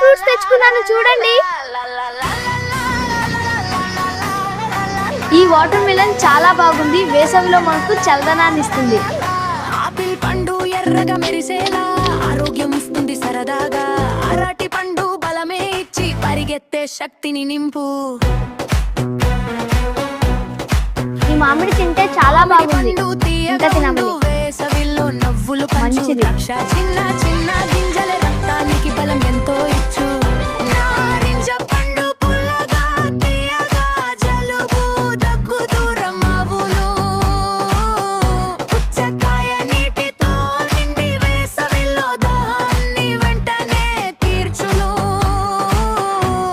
Fruits తెచ్చుకున్నాను చూడండి. ఈ వాటర్ మిలన్ చాలా బాగుంది. వేసవిలో మనకు చల్లదనాన్ని ఇస్తుంది. ఆపిల్ పండు ఎర్రగా మెరిసేలా ఆరోగ్యం ఇస్తుంది సరదాగా. అరటి పండు బలమే ఇచ్చి పరిగెత్తే శక్తిని నింపు. ఈ మామిడి తింటే చాలా బాగుంది. ఇంకా తినమని. వేసవిలో నవ్వులు మంచిది. చిన్న చిన్న గింజల రక్తానికి బలం ఎంతో ఇచ్చు. నారింజ పండు పుల్లగా తీయగా జలుబు దగ్గు దూరం అవును. పుచ్చకాయ నీటితో నిండి వేసవిలో దాన్ని వెంటనే తీర్చును.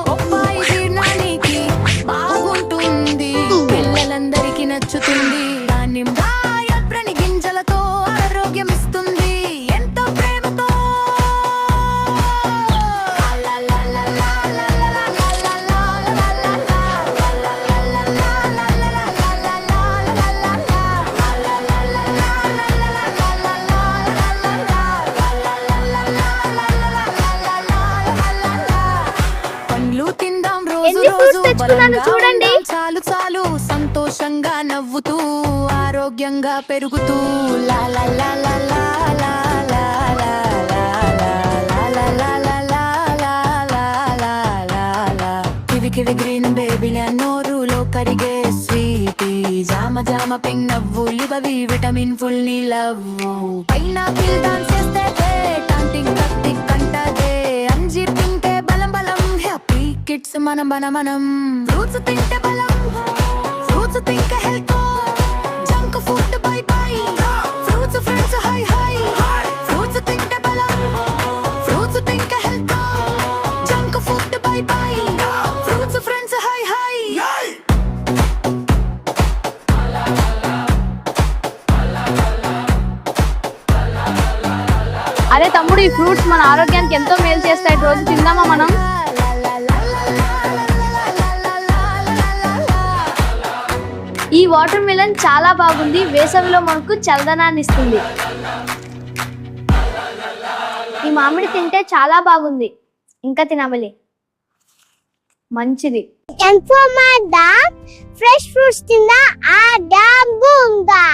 బొప్పాయి జీర్ణానికి బాగుంటుంది, పిల్లలందరికీ నచ్చుతుంది. దానిమ్మాయ ప్రణి గింజలతో ఆరోగ్యం ఇస్తుంది ఎంతో ప్రేమతో. పండ్లు తిందాం రోజు ఎన్ని fruits రోజు తెచ్చుకున్నాను బలంగా చూడండి. ఉందాం చాలు చాలు. సంతోషంగా నవ్వుతూ ఆరోగ్యంగా పెరుగుతూ లా లా లా లా లా లా లా లా లా లా లా లా లా లా లా లా లా లా. కివి కివి గ్రీన్ బేబీల నోరులో కరిగే స్వీటీ. జామ జామ పెంగ్ నవ్వులివవి విటమిన్ ఫుల్ నీ లవ్వు. పైనాపిల్ డాన్స్ చేస్తే టాంటింగ్ కత్తిక్ కంటదే. అంజీర్ తింటే బలం బలం హ్యాపీ కిడ్స్ మనం మనం. ఫ్రూట్స్ తింటే బలం, ఫ్రూట్స్ తింటే health. Junk food by by, fruits friends high high. Fruits తింటే బలం, ఫ్రూట్స్ తింటే health. Junk food by by, fruits friends high high. అరే తమ్ముడు, ఈ ఫ్రూట్స్ మన ఆరోగ్యానికి ఎంతో మేలు చేస్తాయి. రోజు తిందామా మనం? ఈ వాటర్ మిలన్ చాలా బాగుంది. వేసవిలో మనకు చల్లదనాన్ని ఇస్తుంది. ఈ మామిడి తింటే చాలా బాగుంది. ఇంకా తినమలి. మంచిది. ఫ్రెష్ ఫ్రూట్స్ తిన్నా ఆ డామ్ బూందా.